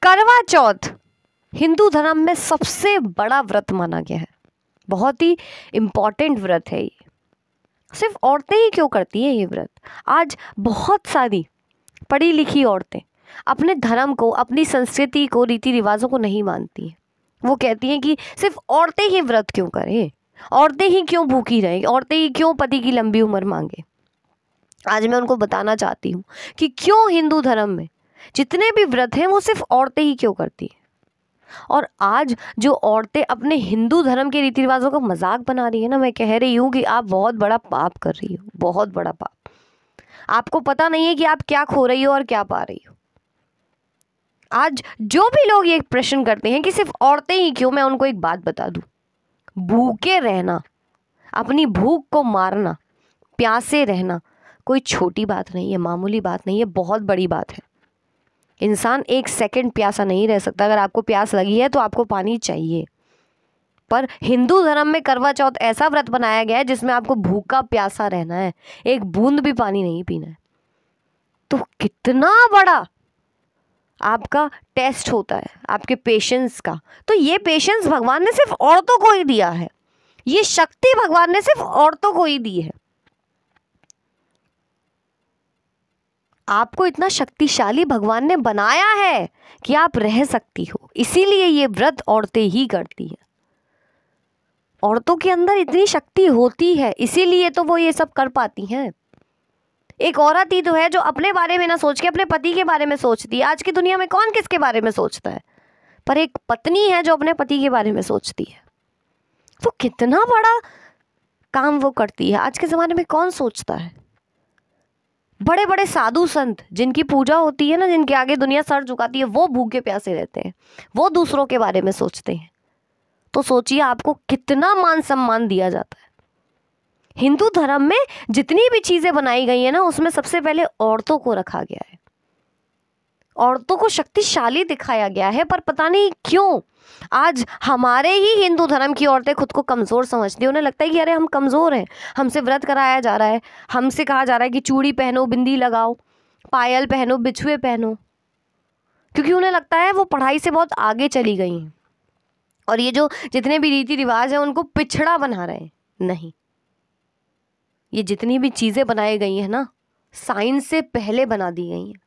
करवा चौथ हिंदू धर्म में सबसे बड़ा व्रत माना गया है। बहुत ही इम्पॉर्टेंट व्रत है ये। सिर्फ औरतें ही क्यों करती हैं ये व्रत? आज बहुत सारी पढ़ी लिखी औरतें अपने धर्म को, अपनी संस्कृति को, रीति रिवाजों को नहीं मानती हैं। वो कहती हैं कि सिर्फ औरतें ही व्रत क्यों करें, औरतें ही क्यों भूखी रहें, औरतें ही क्यों पति की लंबी उम्र मांगे। आज मैं उनको बताना चाहती हूँ कि क्यों हिंदू धर्म में जितने भी व्रत हैं वो सिर्फ औरतें ही क्यों करती हैं। और आज जो औरतें अपने हिंदू धर्म के रीति रिवाजों का मजाक बना रही है ना, मैं कह रही हूँ कि आप बहुत बड़ा पाप कर रही हो, बहुत बड़ा पाप। आपको पता नहीं है कि आप क्या खो रही हो और क्या पा रही हो। आज जो भी लोग ये प्रश्न करते हैं कि सिर्फ औरतें ही क्यों, मैं उनको एक बात बता दूं, भूखे रहना, अपनी भूख को मारना, प्यासे रहना कोई छोटी बात नहीं है, मामूली बात नहीं है, बहुत बड़ी बात है। इंसान एक सेकंड प्यासा नहीं रह सकता। अगर आपको प्यास लगी है तो आपको पानी चाहिए। पर हिंदू धर्म में करवा चौथ ऐसा व्रत बनाया गया है जिसमें आपको भूखा प्यासा रहना है, एक बूंद भी पानी नहीं पीना है। तो कितना बड़ा आपका टेस्ट होता है आपके पेशेंस का। तो ये पेशेंस भगवान ने सिर्फ औरतों को ही दिया है, ये शक्ति भगवान ने सिर्फ औरतों को ही दी है। आपको इतना शक्तिशाली भगवान ने बनाया है कि आप रह सकती हो, इसीलिए ये व्रत औरतें ही करती हैं। औरतों के अंदर इतनी शक्ति होती है, इसीलिए तो वो ये सब कर पाती हैं। एक औरत ही तो है जो अपने बारे में ना सोच के अपने पति के बारे में सोचती है। आज की दुनिया में कौन किसके बारे में सोचता है, पर एक पत्नी है जो अपने पति के बारे में सोचती है। वो कितना बड़ा काम वो करती है। आज के ज़माने में कौन सोचता है? बड़े बड़े साधु संत जिनकी पूजा होती है ना, जिनके आगे दुनिया सर झुकाती है, वो भूखे प्यासे रहते हैं, वो दूसरों के बारे में सोचते हैं। तो सोचिए आपको कितना मान सम्मान दिया जाता है। हिंदू धर्म में जितनी भी चीजें बनाई गई है ना, उसमें सबसे पहले औरतों को रखा गया है, औरतों को शक्तिशाली दिखाया गया है। पर पता नहीं क्यों आज हमारे ही हिंदू धर्म की औरतें खुद को कमज़ोर समझती हैं। उन्हें लगता है कि अरे हम कमज़ोर हैं, हमसे व्रत कराया जा रहा है, हमसे कहा जा रहा है कि चूड़ी पहनो, बिंदी लगाओ, पायल पहनो, बिछुए पहनो, क्योंकि उन्हें लगता है वो पढ़ाई से बहुत आगे चली गई हैं और ये जो जितने भी रीति रिवाज हैं उनको पिछड़ा बना रहे हैं। नहीं, ये जितनी भी चीज़ें बनाई गई हैं ना, साइंस से पहले बना दी गई हैं।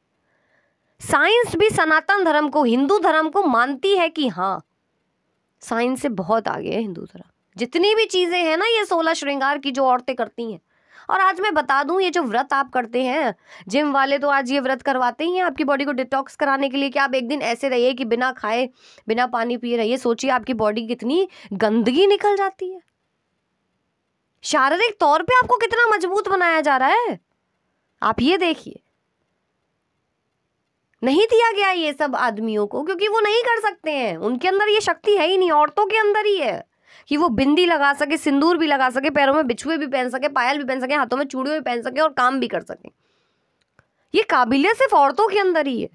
साइंस भी सनातन धर्म को, हिंदू धर्म को मानती है कि हाँ, साइंस से बहुत आगे है हिंदू धर्म। जितनी भी चीज़ें हैं ना, ये 16 श्रृंगार की जो औरतें करती हैं। और आज मैं बता दूं, ये जो व्रत आप करते हैं, जिम वाले तो आज ये व्रत करवाते ही हैं आपकी बॉडी को डिटॉक्स कराने के लिए कि आप एक दिन ऐसे रहिए कि बिना खाए, बिना पानी पिए रहिए। सोचिए आपकी बॉडी कितनी गंदगी निकल जाती है। शारीरिक तौर पे आपको कितना मजबूत बनाया जा रहा है, आप ये देखिए। नहीं दिया गया ये सब आदमियों को क्योंकि वो नहीं कर सकते हैं, उनके अंदर ये शक्ति है ही नहीं। औरतों के अंदर ही है कि वो बिंदी लगा सके, सिंदूर भी लगा सके, पैरों में बिछुए भी पहन सके, पायल भी पहन सके, हाथों में चूड़ियां भी पहन सके और काम भी कर सके। ये काबिलियत सिर्फ औरतों के अंदर ही है।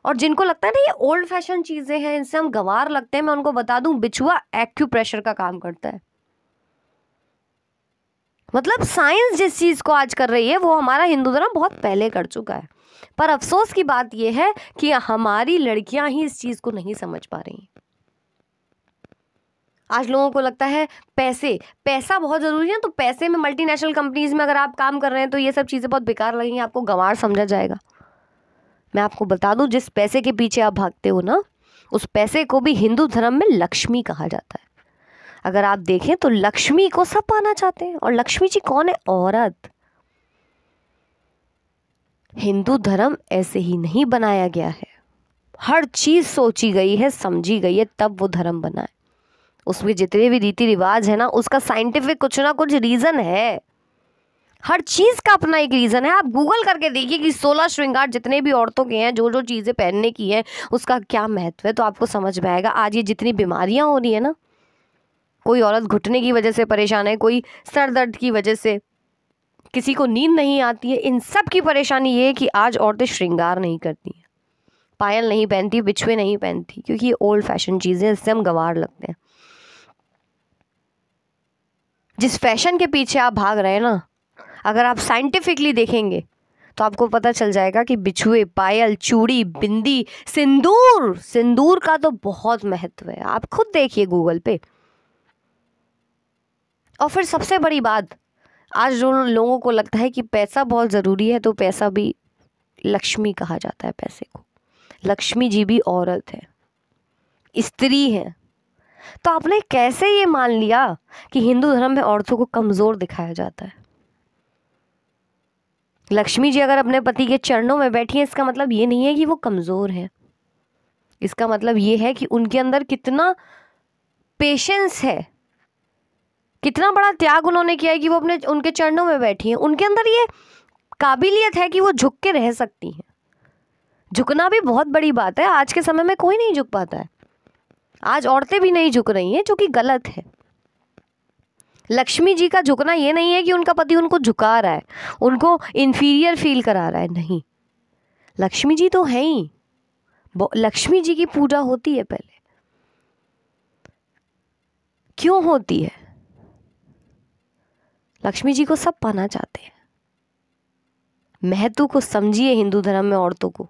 और जिनको लगता है ना ये ओल्ड फैशन चीजें हैं, इनसे हम गंवार लगते हैं, मैं उनको बता दूं, बिछुआ एक्यूप्रेशर का काम करता है। मतलब साइंस जिस चीज को आज कर रही है वो हमारा हिंदू धर्म बहुत पहले कर चुका है। पर अफसोस की बात यह है कि हमारी लड़कियां ही इस चीज को नहीं समझ पा रही। आज लोगों को लगता है पैसा बहुत जरूरी है, तो पैसे में मल्टीनेशनल कंपनीज में अगर आप काम कर रहे हैं तो ये सब चीजें बहुत बेकार लगेंगी, आपको गंवार समझा जाएगा। मैं आपको बता दूं, जिस पैसे के पीछे आप भागते हो ना, उस पैसे को भी हिंदू धर्म में लक्ष्मी कहा जाता है। अगर आप देखें तो लक्ष्मी को सब पाना चाहते हैं, और लक्ष्मी जी कौन है? औरत। हिंदू धर्म ऐसे ही नहीं बनाया गया है, हर चीज सोची गई है, समझी गई है, तब वो धर्म बना है। उसमें जितने भी रीति रिवाज है ना, उसका साइंटिफिक कुछ ना कुछ रीजन है। हर चीज का अपना एक रीजन है। आप गूगल करके देखिए कि 16 श्रृंगार जितने भी औरतों के हैं, जो जो चीजें पहनने की है, उसका क्या महत्व है, तो आपको समझ में आएगा। आज ये जितनी बीमारियां हो रही है ना, कोई औरत घुटने की वजह से परेशान है, कोई सर दर्द की वजह से, किसी को नींद नहीं आती है, इन सब की परेशानी ये है कि आज औरतें श्रृंगार नहीं करती हैं, पायल नहीं पहनती, बिछुए नहीं पहनती, क्योंकि ये ओल्ड फैशन चीज़ें, इससे हम गंवार लगते हैं। जिस फैशन के पीछे आप भाग रहे हैं ना, अगर आप साइंटिफिकली देखेंगे तो आपको पता चल जाएगा कि बिछुए, पायल, चूड़ी, बिंदी, सिंदूर, सिंदूर का तो बहुत महत्व है, आप खुद देखिए गूगल पे। और फिर सबसे बड़ी बात, आज जो लोगों को लगता है कि पैसा बहुत ज़रूरी है, तो पैसा भी लक्ष्मी कहा जाता है पैसे को। लक्ष्मी जी भी औरत है, स्त्री है। तो आपने कैसे ये मान लिया कि हिंदू धर्म में औरतों को कमज़ोर दिखाया जाता है? लक्ष्मी जी अगर अपने पति के चरणों में बैठी हैं, इसका मतलब ये नहीं है कि वो कमज़ोर है। इसका मतलब ये है कि उनके अंदर कितना पेशेंस है, कितना बड़ा त्याग उन्होंने किया है कि वो अपने उनके चरणों में बैठी हैं। उनके अंदर ये काबिलियत है कि वो झुक के रह सकती हैं। झुकना भी बहुत बड़ी बात है, आज के समय में कोई नहीं झुक पाता है। आज औरतें भी नहीं झुक रही हैं, जो कि गलत है। लक्ष्मी जी का झुकना ये नहीं है कि उनका पति उनको झुका रहा है, उनको इन्फीरियर फील करा रहा है, नहीं। लक्ष्मी जी तो है ही, लक्ष्मी जी की पूजा होती है पहले। क्यों होती है? लक्ष्मी जी को सब पाना चाहते हैं। महत्व को समझिए हिंदू धर्म में औरतों को।